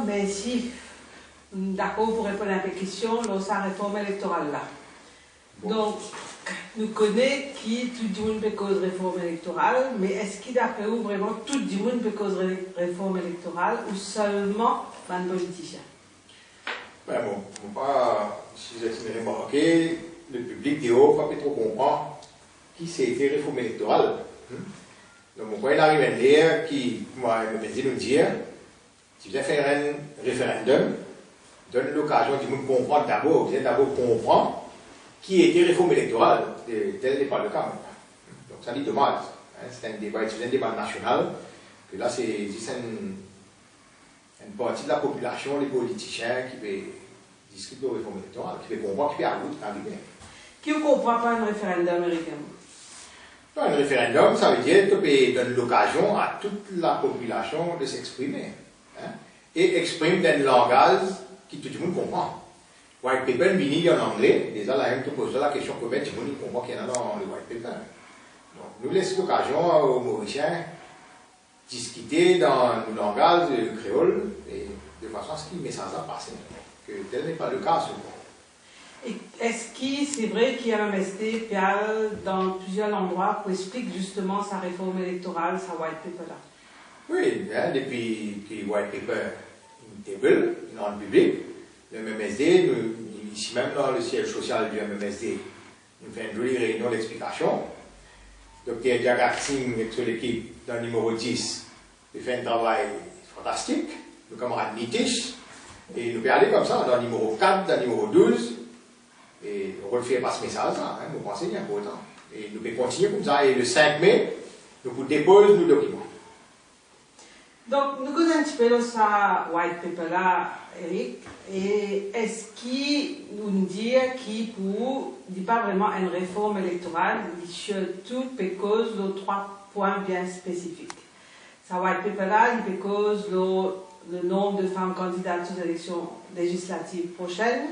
mais si, d'accord, pour répondre à la question, dans sa réforme électorale là. Bon. Donc, nous connaissons qui tout le monde peut cause réforme électorale, mais est-ce qu'il d'après vous vraiment tout le monde peut cause réforme électorale ou seulement un politicien? Ben bon, si j'ai remarqué, le public de haut pas trop comprendre qui s'est fait réforme électorale. Donc, mon point arrive à dire qui, moi, me dit nous dire, si vous avez fait un référendum, donne l'occasion de nous comprendre d'abord, vous d'abord comprendre qui était réforme électorale, tel n'est pas le cas. Donc ça dit dommage. C'est un débat national, que là c'est une partie de la population, les politiciens qui veulent discuter de réforme électorale, qui veulent comprendre, qui veulent arriver. Qui ne comprend pas un référendum américain? Un référendum, ça veut dire que tu donnes l'occasion à toute la population de s'exprimer. Et exprime dans un langage qui tout le monde comprend. White paper vini en anglais, déjà là, tu poses la question que tout le monde comprend qu'il y en a dans le white paper. Donc, nous laissons l'occasion aux Mauriciens discuter dans le langage créole et de façon à ce que le message a passé. Que tel n'est pas le cas souvent. Est-ce que c'est vrai qu'il y a un MSD dans plusieurs endroits pour expliquer justement sa réforme électorale, sa white paper là? Oui, depuis que le white paper est table dans le public, le MMSD, ici même dans le siège social du MMSD, nous faisons une jolie réunion d'explication. Dr. Diagaxing avec l'équipe dans le numéro 10, il fait un travail fantastique. Le camarade Nitish, et nous pouvons aller comme ça dans le numéro 4, dans le numéro 12, et on refait pas ce message là, nous pensons bien important. Et nous pouvons continuer comme ça, et le 5 mai, nous vous déposons nos documents. Donc, nous connaissons un petit peu ça, white paper là, Eric, et est-ce qu'il nous dit qu'il n'est pas vraiment une réforme électorale, surtout parce de 3 points bien spécifiques. Ça, white paper là, il peut cause le nombre de femmes candidates aux élections législatives prochaines,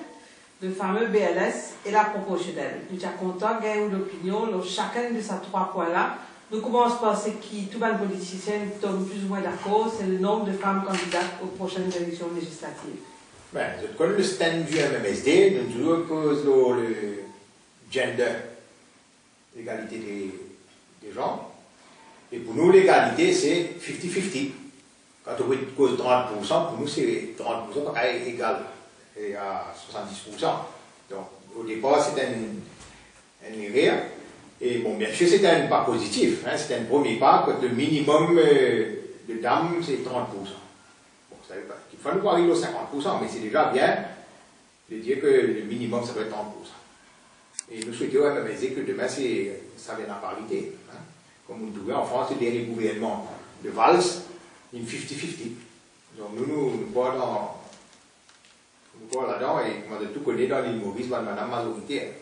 le fameux BLS et la proportionnelle. Nous sommes contents d'avoir l'opinion, chacun de ces 3 points là. Nous commençons par ce qui, tout le politicien tombe plus ou moins d'accord, c'est le nombre de femmes candidates aux prochaines élections législatives. Ben, je connais le stand du MMSD, nous toujours cause le gender, l'égalité des gens. Et pour nous, l'égalité, c'est 50-50. Quand on cause 30%, pour nous, c'est 30% pas égal et à 70%. Donc, au départ, c'est un erreur. Et bon, bien sûr, c'est un pas positif. C'est un premier pas, que le minimum de dames, c'est 30%. Bon, ça veut pas qu'il faut nous arriver aux 50%, mais c'est déjà bien de dire que le minimum, ça doit être 30%. Et nous souhaitons à MMSD que demain, ça vienne à parité. Comme on trouvait en France, le dernier gouvernement de Valls, une 50-50. Donc nous parlons là-dedans et on a tout connu dans l'humorisme de madame majoritaire.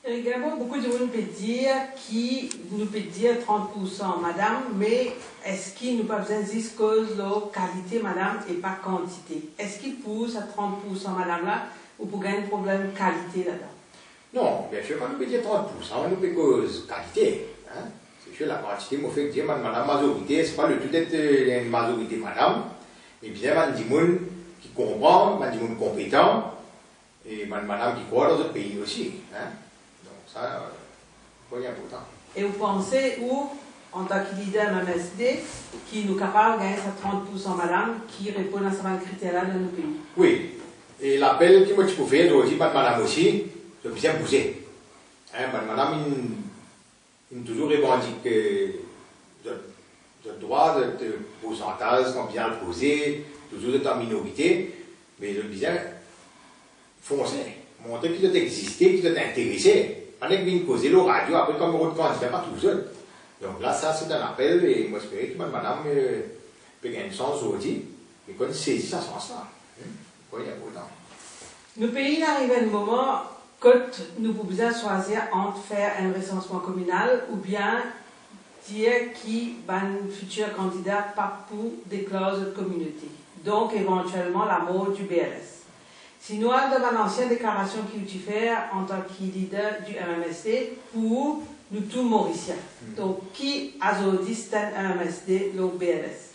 Également, beaucoup de monde peut dire qui nous peut dire 30%, madame, mais est-ce qu'il nous pas besoin de dire cause de qualité, madame, et pas quantité? Est-ce qu'il pousse à 30%, madame, là, ou pour gagner un problème qualité là-dedans? Non, bien sûr, on peut dire 30%, on peut cause qualité. C'est sûr, la quantité, moi, fait dire, madame, majorité, c'est pas le tout d'être une majorité, madame, et bien, madame, dit monde qui comprend, madame, dit monde compétent, et madame qui croit dans d'autres pays aussi. Ça, c'est important. Et vous pensez où, en tant que leader MMSD, qui nous capable de gagner sa 30% madame, qui répond à ces critères-là dans nos pays? Oui. Et l'appel que moi tu peux faire, je dis madame aussi, je peux bien bouger. Madame, il toujours revendique le droit de pourcentage, qu'on vient le poser, toujours de en minorité, mais je bien foncer, montrer qu'il doit exister, qu'il doit intéresser. On est venu causer le radio, après comme on ne candidat pas tout seul. Donc là, ça c'est un appel, et moi j'espère que madame peut gagner une chance aujourd'hui, et qu'on saisit ça sans ça. Oui, important. Nos pays arrivent à un moment que nous pouvons choisir entre faire un recensement communal ou bien dire qui va un futur candidat pas pour des clauses de communauté. Donc éventuellement la mort du BLS. Si nous avons une ancienne déclaration qui nous fait en tant que leader du MMSD pour nous tous Mauriciens. Donc, qui a dit un MMSD, le BLS?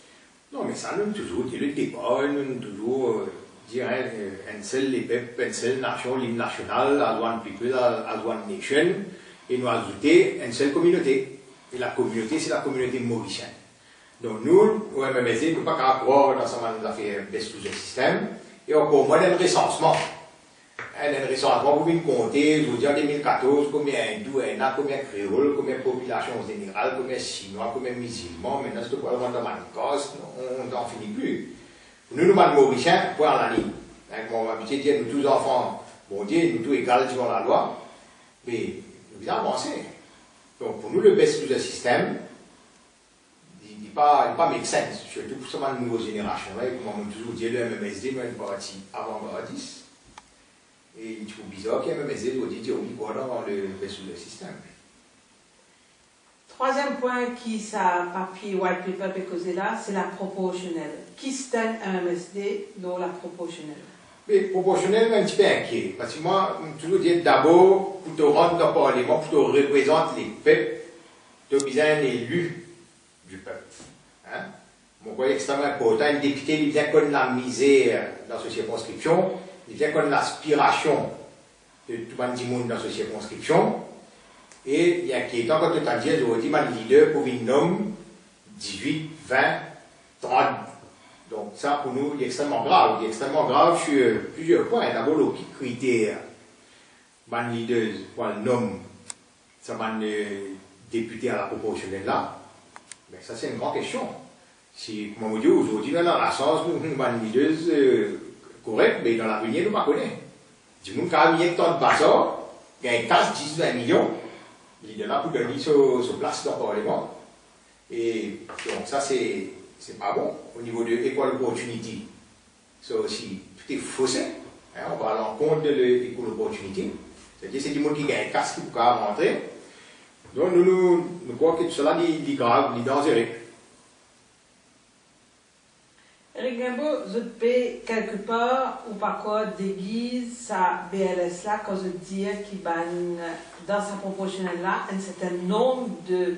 Non, mais ça, nous avons toujours dit le débat, nous avons toujours dit un seul les peuples, une seule nation, l'hymne national, as one people, as one nation, et nous ajouter une seule communauté. Et la communauté, c'est la communauté mauricienne. Donc nous, au MMSD, nous ne pouvons pas croire dans ce moment nous avons fait un best user système, et encore moins d'un recensement. Un recensement, vous pouvez compter, je vous dis en 2014, combien hindous, combien créoles, combien de population générale, combien chinois, combien musulmans, maintenant c'est quoi le monde de Manicos, on n'en finit plus. Nous, nous, mauriciens, pour la ligne. Mon habitude dire, nous tous enfants, bon Dieu, nous tous égales selon la loi, mais nous avons avancé. Donc pour nous, le best user système, il n'est pas make sense, surtout pour ce moment de nouvelle génération. Comme on toujours dit, le MMSD, nous avons parti avant Baradis. Et il trouve bizarre qu'il y ait même des audits quoi dans le système. Troisième point qui sa papier white paper peut causer là, c'est la proportionnelle. Qui stand un MSD dans la proportionnelle? Mais proportionnelle, un petit peu inquiet. Parce que moi, je toujours dis d'abord, pour te rendre dans le Parlement, pour te représenter les peuples, tu as besoin d'un élu du peuple. Hein? Mon quoi est extrêmement important. Un député, il vient connaître la misère dans sa circonscription. Il vient qu'on a l'aspiration de tout le monde dans cette circonscription. Et il y a qui est quand on a dit, aujourd'hui, le leader pour une homme 18, 20, 30. Donc ça, pour nous, il est extrêmement grave. Il est extrêmement grave sur plusieurs points. D'abord, le critère, le leader, pour un homme, ça va député à la proportionnelle là. Mais ça, c'est une grande question. Si, comme on dit aujourd'hui, dans la sens, nous, leader, correct, mais dans l'avenir, nous ne connaissons pas. Du monde qui a mis un temps de bazar, il y a 15, 10, 20 millions, il est là pour donner sur place dans le Parlement. Et donc, ça, c'est pas bon. Au niveau de Equal Opportunity, ça aussi, tout est faussé. Hein, on va à l'encontre de l'Equal Opportunity. C'est-à-dire, c'est du monde qui gagne un casque pour rentrer. Donc, nous croyons que tout cela est grave, est dangereux. Eric Gambo, je paie quelque part ou pas quoi déguise sa BLS là quand je dis qu'il banne dans sa proportionnelle là un certain nombre de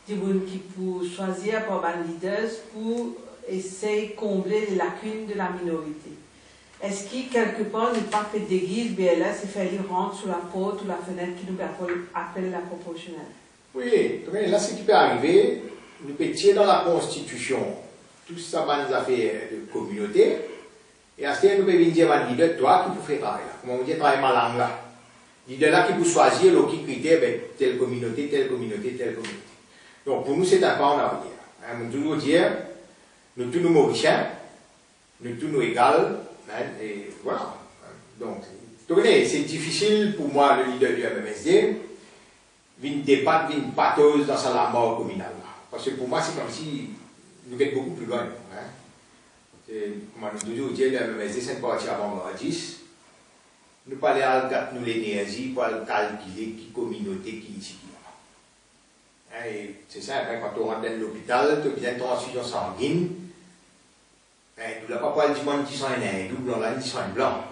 gens qui pour choisir pour ban leaders pour essayer de combler les lacunes de la minorité. Est-ce qu'il quelque part n'est pas fait déguise BLS et faire lui rentrer sous la porte ou la fenêtre qui nous appelle la proportionnelle? Oui, là ce qui peut arriver, nous peut tirer dans la Constitution. Tout ça, nous a fait de communauté. Et à ce moment, nous pouvons dire à leader, toi, qui peut faire travail. Comment on dit, travailler ma langue là. Leader là qui peut choisir le qui critère, telle communauté, telle communauté, telle communauté. Donc pour nous, c'est un pas en arrière. Hein, nous toujours dire, nous tous nous mauriciens, nous tous nous égales, hein, et voilà. Donc, c'est difficile pour moi, le leader du MMSD, de débattre, de patose dans sa mort communale. Parce que pour moi, c'est comme si nous sommes beaucoup plus loin. Hein. Comme nous toujours dit, le MMSD, c'est une partie avant 10. Nous parlons de l'énergie pour calculer qui communauté, qui ici, qui là. Et c'est ça, hein, quand on rentre dans l'hôpital, tu as besoin de transfusion sanguine. Nous n'avons pas parlé du monde qui sont un hindou blanc, là, qui sont un blanc.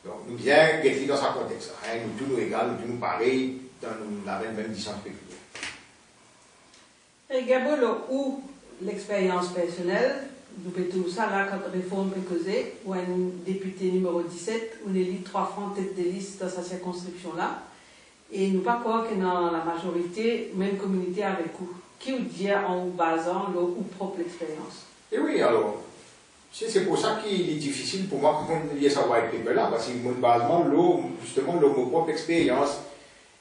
Donc nous devons être dans ce contexte. Hein. Nous tous nous égales, nous tous nous pareils, dans la même distance pécuniaire. Et Gabolo, où l'expérience personnelle, nous tout ça là, quand réforme est causée, ou un député numéro 17, on élit 3 francs tête de liste dans sa circonscription là, et nous pas croire que dans la majorité, même communauté avec vous. Qui vous dit en basant leur ou propre expérience? Et oui, alors, c'est pour ça qu'il est difficile pour moi de lire ça white paper là, parce que mon basement, justement, mon propre expérience.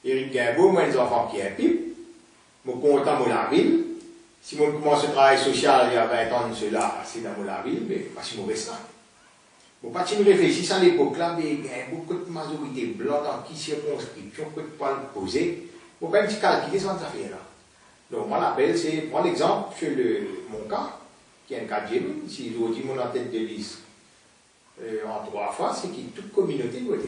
Eric Guimbaud, moi, les enfants qui ont un pipe, mon content, mon la ville. Si on commence le travail social il y a 20 ans, cela, c'est dans la ville, mais parce que je reste là. Bon, pas si nous réfléchissons à l'époque là, mais il y a beaucoup de majorité blanche dans qui circonscription peut pas le poser. Bon, ben, tu calculer cette affaire là. Donc, moi, l'appel, c'est, prends l'exemple sur mon cas, qui est un cas de Jérémy. Si je vous dis mon tête de liste en 3 fois, c'est qu'il toute communauté doit être.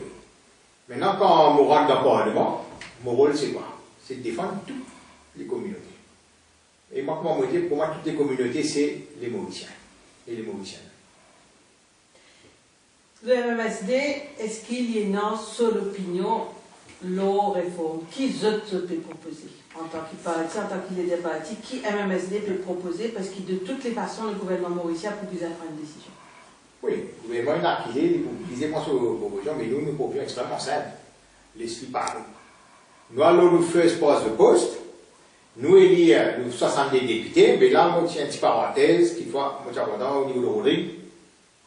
Maintenant, quand on rentre dans le Parlement, mon rôle, c'est quoi? C'est de défendre toutes les communautés. Et moi, comment me dire, pour moi, toutes les communautés, c'est les Mauriciens et les Mauriciennes. Le MMSD, est-ce qu'il y a une seule opinion la réforme, qui peut proposer en tant que parti, en tant que leader parti, qui MMSD peut proposer, parce que de toutes les façons, le gouvernement mauricien peut vous prendre une décision. Oui, le gouvernement a acquis, il a pensé aux propositions, mais nous proposons extrêmement simple. Laissez parler. Nous allons nous faire espace de poste, nous élire nous 70 députés, mais là, on tient une petite parenthèse qui fait, au niveau de Rodrigue,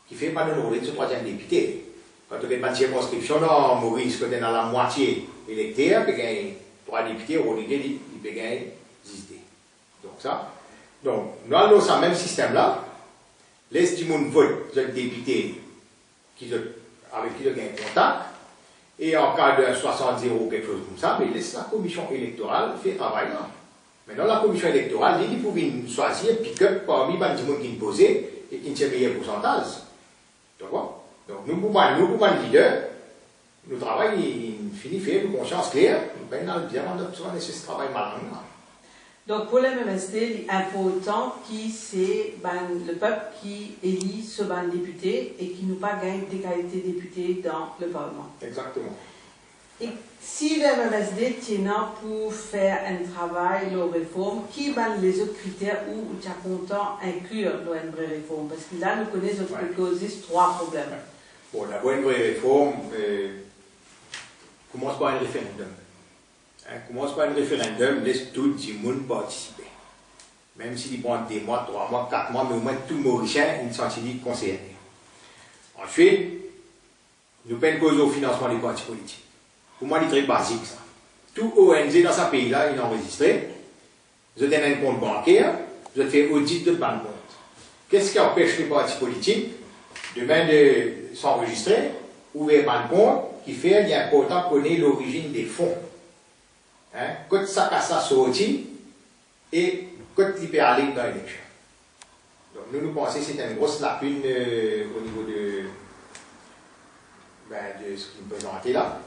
qui fait pas de Rodrigue ce troisième député. Quand on a une circonscription dans Maurice, quand on est dans la moitié électeur, il peut gagner 3 députés, Rodrigue, il peut gagner 10 députés. Donc ça. Donc, nous allons dans ce même système-là, laisse du monde vote, le député avec qui il gagne contact, et en cas de 60-0 ou quelque chose comme ça, mais laisse la commission électorale faire travail là. Maintenant, la commission électorale, il faut choisir pick-up parmi les gens qui sont posés et qui ont un meilleur pourcentage. D'accord? Donc, nous pouvons être leader, nous travaillons, nous finissons faire une conscience claire, nous pouvons bien faire ce travail malin. Donc, pour les MMSD, important qui c'est le peuple qui élit ce député et qui n'a pas gagné d'égalité député dans le Parlement. Exactement. Et si les MMSD tiennent pour faire un travail, leur réforme, qui sont les autres critères où tu es content d'inclure dans une vraie réforme? Parce que là, nous connaissons que 3 problèmes. Bon, d'abord, une vraie réforme commence par un référendum. Commence par un référendum, laisse tout le monde participer. Même s'il prend 2 mois, 3 mois, 4 mois, mais au moins tout le Mauricien est senti concerné. Ensuite, nous prenons cause au financement des partis politiques. Pour moi, c'est très basique ça. Tout ONG dans ce pays-là, il est enregistré. Je donne un compte bancaire, je fais audit de ban compte. Qu'est-ce qui empêche les partis politiques demain de s'enregistrer, ouvrir un compte, qui fait, il est important de connaître l'origine des fonds. Quand ça sorti et quand il peut aller dans l'élection. Donc nous pensons que c'est une grosse lacune au niveau de ce qui nous présentait là.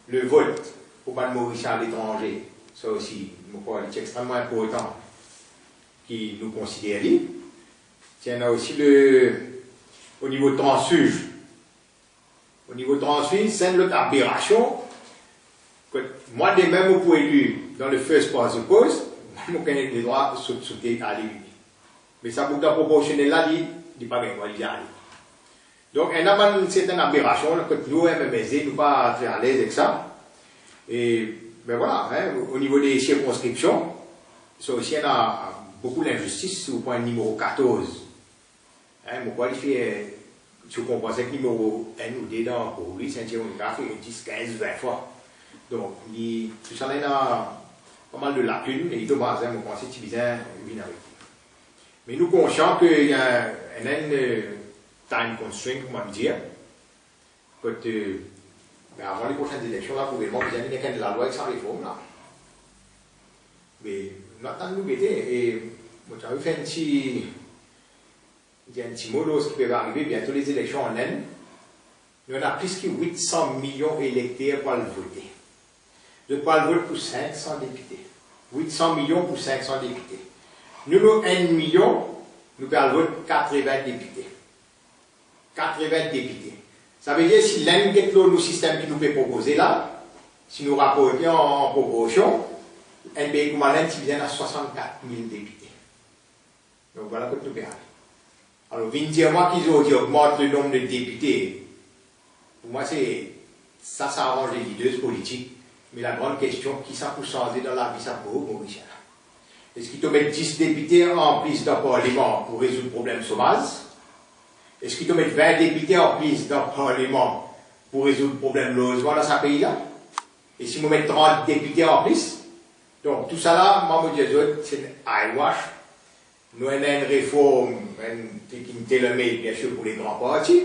Le vote pour les Mauriciens à l'étranger, ça aussi, c'est extrêmement important qui nous considère. Il y en a aussi au niveau de transfuge. Au niveau de transfuge, c'est une autre aberration. Moi, de même, pour élu dans le first past the post, je connais les droits de sauter à l'élu. Mais ça, pour la proportionnelle là, il n'est pas bien, il y a. Donc, il y a une certaine aberration, quand nous, MMSD, nous pas très à l'aise avec ça. Et, ben voilà, au niveau des circonscriptions, ça aussi, il y a beaucoup d'injustice au point numéro 14. Mon qualifié, si vous comprenez que numéro 1 ou 2 dans, pour lui, c'est un tir, on a fait 10, 15, 20 fois. Donc, tout ça, il y a pas mal de lacunes, et il doit avoir un conseil qui vient minorité. Mais nous sommes conscients qu'il y a un time constraint, comment dire, que avant les prochaines élections, là, pour vraiment, il y a de la loi avec sa réforme, là. Mais, nous attendons nous guetter, et moi, j'avais fait un petit mot, ce qui peut arriver, bientôt les élections en Inde, nous avons plus que 800 millions d'électeurs pour le voter. Je parle vote pour 500 députés. 800 millions pour 500 députés. Nous avons 1 million, nous parlons vote 80 députés. 80 députés. Ça veut dire si l'un de nos systèmes qui nous peut proposer là, si nous rapportons en proportion, un pays comme l'Inde qui vient à 64 000 députés. Donc voilà que nous perdons. Alors, venir dire moi qu'ils augmentent le nombre de députés, pour moi, ça arrange les leaders politiques. Mais la grande question, qui ça peut changer dans la vie, ça peut Mauricien. Est-ce qu'il te met 10 députés en plus dans le Parlement pour résoudre le problème chômage? Est-ce qu'il te met 20 députés en plus dans le Parlement pour résoudre le problème logement dans ce pays-là? Et si on met 30 députés en plus? Donc tout ça là, moi je dis, c'est un eyewash. Nous avons une réforme qui est le meilleur, bien sûr, pour les grands partis.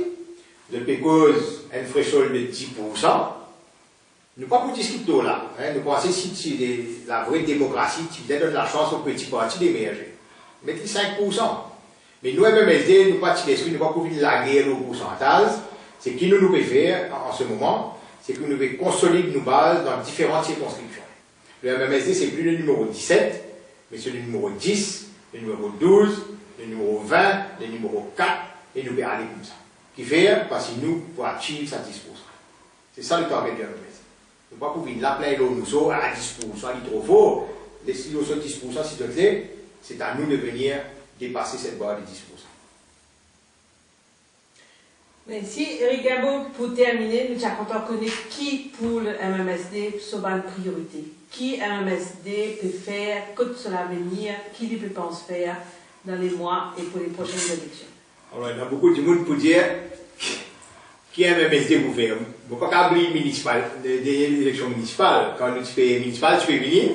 De cause un threshold de 10%. Nous ne pas pour discuter là. Nous pensons que c'est la vraie démocratie qui donne la chance aux petits partis d'émerger. Mettez 5%. Mais nous, MMSD, nous pas d'esprit, nous pas pour la guerre au pourcentage. C'est ce qui nous peut faire en ce moment, c'est que nous devons consolider nos bases dans différentes circonscriptions. Le MMSD, c'est plus le numéro 17, mais c'est le numéro 10, le numéro 12, le numéro 20, le numéro 4, et nous devons aller comme ça. Qui fait, parce que nous, pour achieve ça 10%. C'est ça le target du MMSD. Nous ne pouvons pas pouvoir l'appeler nous sommes à 10%, il est trop fort. Les 10%, si tu veux, c'est à nous de venir dépasser cette barre de 10%. Mais si, Eric Gabo, pour terminer, nous avons encore connu qui pour le MMSD sont une priorité. Qui MMSD peut faire, que cela venir, qui il peut penser faire dans les mois et pour les prochaines élections. Alors, il y a beaucoup de monde pour dire qui MMSD vous faire. Vous ne pouvez pas oublier des élections municipales. Quand nous faisons municipales, tu peux venir.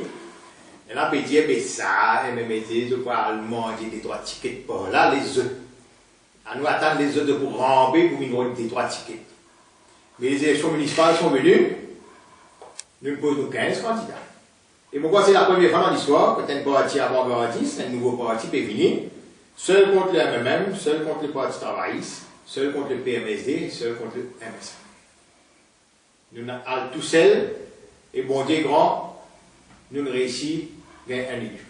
Et là, on peut dire, mais ça, MMSD, je crois, manger des 3 tickets par là, les autres. À nous attendre les autres pour ramper pour une ronde des 3 tickets. Mais les élections municipales sont venues, nous posons 15 candidats. Et pourquoi c'est la première fois dans l'histoire que un parti avant-gardiste, un nouveau parti peut venir, seul contre le MMM, seul contre le Parti travailliste, seul contre le PMSD, seul contre le MSA. Nous allons tout seuls, et bon Dieu grand, nous ne réussissons gagner un élu.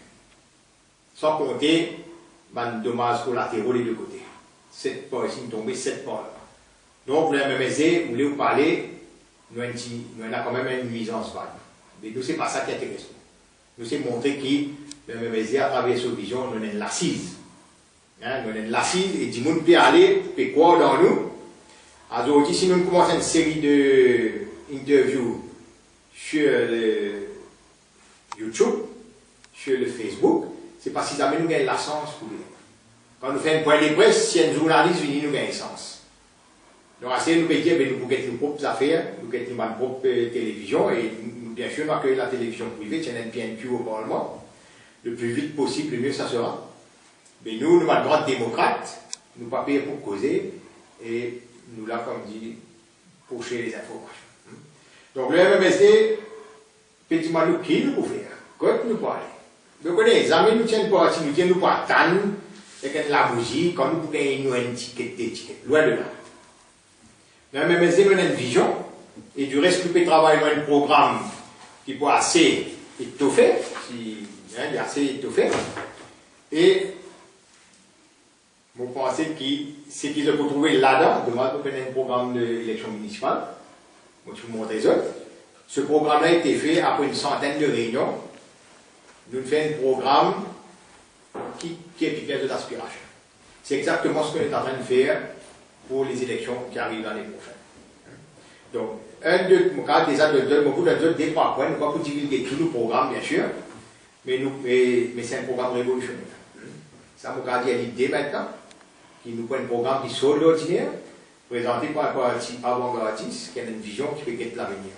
Sans compter les dommages collatéraux des deux côtés. 7 pas ici, nous tombons 7 pas là. Donc, le MMSD, vous voulez vous parler, nous avons quand même une nuisance value. Mais nous, ce n'est pas ça qui intéresse nous. Nous, c'est montrer que le MMSD, à travers cette vision, nous avons une l'assise. Hein, nous avons une l'assise et du monde peut aller, peut croire dans nous. Alors, si nous commençons une série d'interviews sur le YouTube, sur le Facebook, c'est parce qu'ils amènent nous la chance pour les. Quand nous faisons un point de presse, si un journaliste vient, nous gagnons sens. Donc, assez, nous pouvons dire, nous pouvons être nos propres affaires, nous pouvons être notre propre télévision, et bien sûr, nous accueillons la télévision privée, qui est un PNQ au Parlement. Le plus vite possible, le mieux ça sera. Mais nous, nous sommes grands démocrates, nous ne pas payer pour causer, et nous, là, comme dit, pocher les informations. Donc, le MMSD, petit nous, qui nous peut faire? Quoi nous peut aller? Donc, les amis nous tiennent pas, si nous tiennent nous pas attendre, c'est que la bougie, quand nous pouvons gagner un ticket, loin de là. Mais même si nous avons une vision, et du reste, nous pouvons travailler dans un programme qui peut assez étoffé, si il est assez étoffé, et vous pensez que ce qu'ils ont trouvé là-dedans, demain, nous faisons un programme d'élection municipale, je vous montre les autres. Ce programme-là a été fait après une centaine de réunions. Nous faisons un programme qui est efficace de l'aspiration. C'est exactement ce qu'on est en train de faire pour les élections qui arrivent l'année prochaine. Donc, beaucoup d'autres, des 3 points, nous ne pouvons pas divulguer tous nos programmes, bien sûr, mais c'est un programme révolutionnaire. Ça, nous avons l'idée maintenant, qui nous prend un programme qui sort de l'ordinaire, présenté par un parti avant-gardiste, qui a une vision qui peut être l'avenir.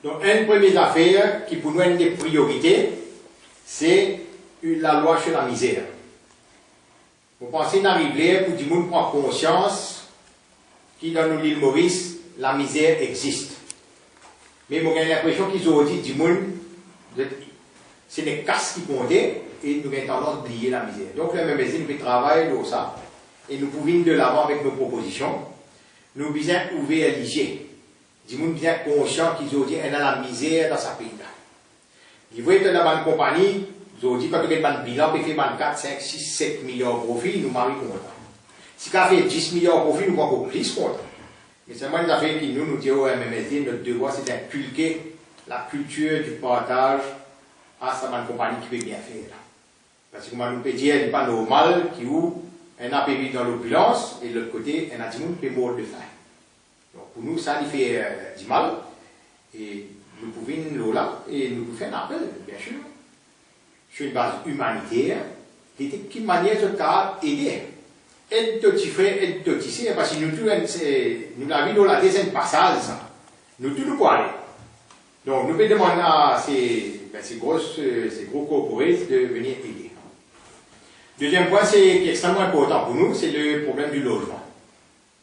Donc, une première affaire qui pour nous est une des priorités, c'est la loi sur la misère. Vous pensez d'arriver pour du monde prendre conscience que dans l'île Maurice, la misère existe. Mais moi j'ai l'impression qu'ils ont dit du monde, c'est des casses qui comptaient et nous avons tendance d'oublier la misère. Donc le MMSD nous fait travailler sur ça et nous pouvons de l'avant avec nos propositions. Nous bien ouvrir l'IG. Du monde bien conscient qu'ils ont dit qu'il y a la misère dans sa pays. Ils voient que dans une compagnie, ils ont dit quand on fait un bilan, on fait 4, 5, 6, 7 millions de profits, nous marrons content. Si on fait 10 millions de profits, nous avons encore plus content. Mais c'est une affaire qui nous disons au MMSD, notre devoir c'est d'inculquer la culture du partage à cette compagnie qui peut bien faire. Parce que nous peut dire, ce n'est pas normal qu'il y ait un APV dans l'opulence et de l'autre côté, un adjoint qui peut mourir de faim. Donc pour nous, ça lui fait du mal. Et nous pouvons là et nous pouvons faire un appel, bien sûr, sur une base humanitaire, qui manière de aider. Aide de petits frères, aide de petits sœurs, parce que nous l'avons dans la deuxième passage, ça. Nous tous nous pouvons aller. Donc nous pouvons demander à ces gros corporés de venir aider. Deuxième point, qui est extrêmement important pour nous, c'est le problème du logement.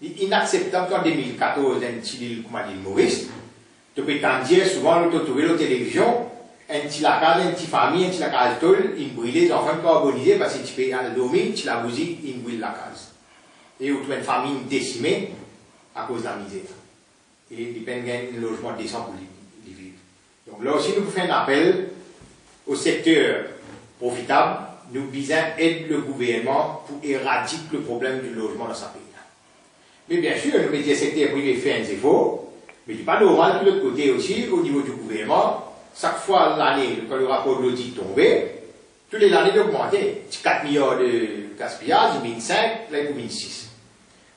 Il est inacceptable qu'en 2014, un petit île, comme a dit Maurice, tu peux t'en dire souvent, tu trouves la télévision, un petit lacage, une petite famille, un petit lacage tôle, il brûle les enfants carbonisés parce que tu peux aller dormir, tu la bougie, il brûle la case. Et où tu as une famille décimée à cause de la misère. Et il peut gagner un logement décent pour les vivre. Donc là aussi, nous pouvons faire un appel au secteur profitable, nous visons aider le gouvernement pour éradiquer le problème du logement dans sa pays. Mais bien sûr, nous mettons le secteur privé fait un effort, Mais il n'est pas normal que de l'autre côté aussi, au niveau du gouvernement, chaque fois l'année, quand le rapport de l'audit tombait, tous les années d'augmenter. 4 milliards de gaspillage, il mine 5, là il mine 6.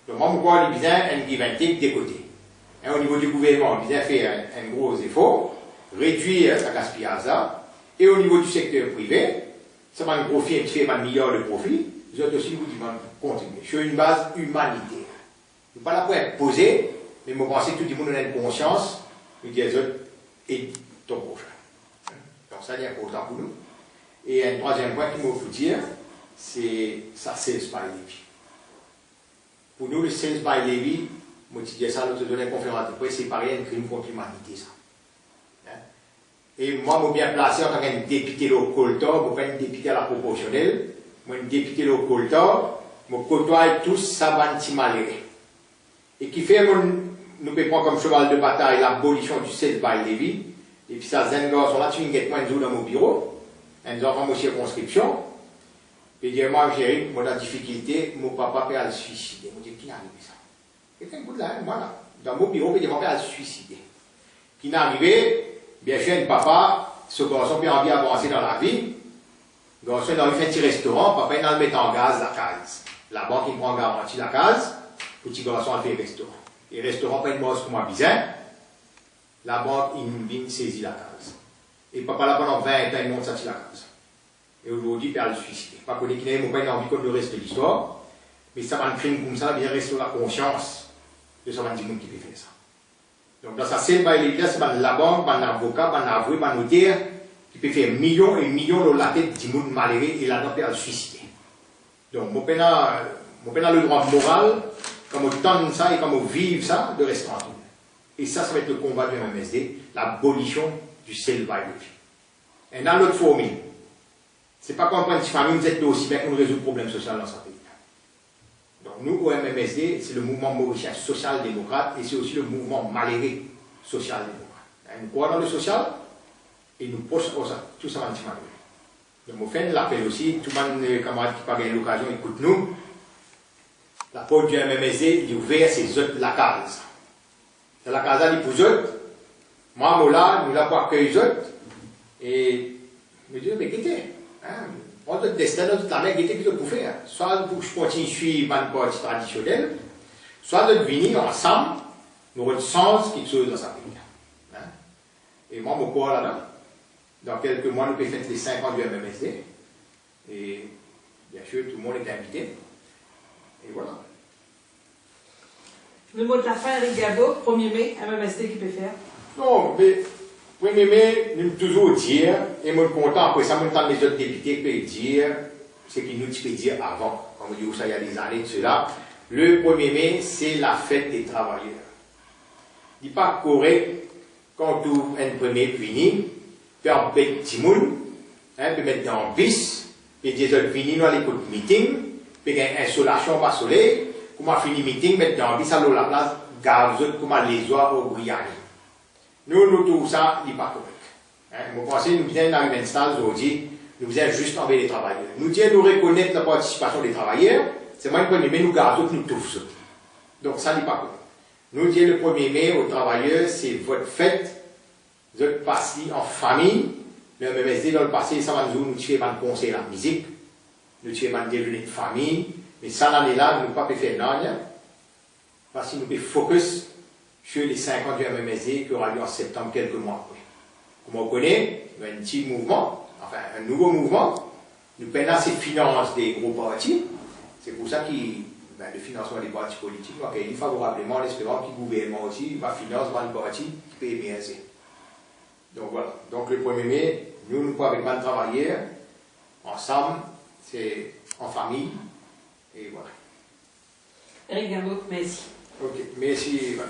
Donc moi, je crois qu'il y a un give and take des côtés. Et au niveau du gouvernement, il a fait un gros effort, réduire le gaspillage là, et au niveau du secteur privé, ça va un profit, un fait un milliard de profit, vous êtes aussi vous demandez contribuer sur une base humanitaire. Nous ne pas là pour imposer, mais je pense que tout le monde a une conscience, nous disons, et ton prochain. Donc ça, c'est important pour nous. Et un troisième point qu'il me faut dire, c'est ça, sales by levy. Pour nous, le sales by levy, moi je disais ça, l'autre donné une conférence de presse, c'est pareil, un crime contre l'humanité, ça. Et moi, je suis bien placé en tant qu'un député local, je suis pas un député à la proportionnelle, je suis un député local, je côtoie tous ça va malheureux. Et qui fait, nous pouvons comme cheval de bataille l'abolition du sales by levy, et puis ça, c'est un garçon là, tu viens de moins dans mon bureau, un enfant de circonscription, et dire, moi, j'ai eu la difficulté, mon papa peut aller se suicider. Je me dis, qui n'a arrivé ça? Quelqu'un de là, moi là, dans mon bureau, il mon père aller se suicider. Qui n'a arrivé? Bien sûr, un papa, ce garçon peut envie d'avancer dans la vie. Le garçon, il a fait un petit restaurant, papa, il a mis en gaz la case. La banque, il prend en garantie la case, le petit garçon a fait un restaurant. Et le restaurant, pas une bosse comme un bizarre. La banque, il vient saisir la case. Et papa, là, pendant 20 ans, il monte sortir la case. Et aujourd'hui, il peut aller se suicider. Pas qu'on ait qu'il n'ait pas envie comme le reste de l'histoire, mais ça va un crime comme ça, bien rester la conscience de ce man qui peut faire ça. Donc, dans sa scène, il y a la banque, un avocat, un avoué, un notaire, qui peut faire millions et millions de la tête du monde malheureux et là-dedans peut aller se suicider. Donc, mon père a le droit moral, comme on tente ça et comme on vive ça, de rester tranquille. Et ça va être le combat du MMSD, l'abolition du sale by levy. Et dans l'autre formule, ce n'est pas comme une petite famille, vous êtes là aussi bien qu'on résout le problème social dans ce pays. Donc nous, au MMSD, c'est le mouvement mauricien social-démocrate et c'est aussi le mouvement malheureux social-démocrate. Nous croyons dans le social et nous posons ça, tout ça, un petit malheureux. Donc on fait l'appel aussi, tout le monde, camarades qui pas gagné l'occasion, écoute-nous. La porte du MMSD, il est ouvert, c'est la case. C'est la case, il pour eux. Moi, nous l'avons pas accueilli eux. Et je me dis, mais qu'est-ce que on a destin dans toute la mer, qu'est-ce que vous pouvez faire? Soit pour que je continue à suivre une porte traditionnelle, soit de venir ensemble, nous avons sens quelque chose dans sa pays. Et moi, je crois là-dedans. Dans quelques mois, nous pouvons faire les 5 ans du MMSD. Et bien sûr, tout le monde est invité. Et voilà. Le mot de la fin, Eric Gabo, 1er mai, MMSD qui peut faire? Non, mais 1er mai, nous toujours dire, et je suis content, après ça, je les autres députés peuvent dire ce qu'ils nous peuvent dire avant. Comme on dit, ça, il y a des années de cela. Le 1er mai, c'est la fête des travailleurs. Il n'est pas correct quand tout un 1er fini, faire un petit monde, peut mettre dans un bis, et des autres fini, nous allons écouter meeting, puis il y a une insolation par soleil, comment fini meeting, mettre dans un bis, alors la place, gaz, comment les oies au Guyane. Nous, tout ça, il n'est pas correct. Vous pensez, nous venons d'arriver à un stade aujourd'hui, nous venons juste envers les travailleurs. Nous disons, nous reconnaître la participation des travailleurs, c'est moi le 1er mai, nous gardons, nous tous. Donc ça n'est pas correct. Nous disons le 1er mai aux travailleurs, c'est votre fête, vous passez en famille, le MMSD dans le passé, ça va nous tuer un conseil à la musique, nous tuer un déjeuner de famille, mais ça l'année-là, nous ne pouvons pas faire rien, parce que nous pouvons focus sur les 5 ans du MMSD qui aura lieu en septembre, quelques mois après. Comme on connaît, il y a un petit mouvement, enfin un nouveau mouvement, nous prenons ces finances des gros partis, c'est pour ça que le financement des partis politiques, donc il est favorablement en espérant que le gouvernement aussi va financer un parti qui peut bien aider. Donc voilà, donc le 1er mai, nous pouvons avec mal travailler, ensemble, c'est en famille, et voilà. Eric Gabo, merci. Ok, merci, Manuel.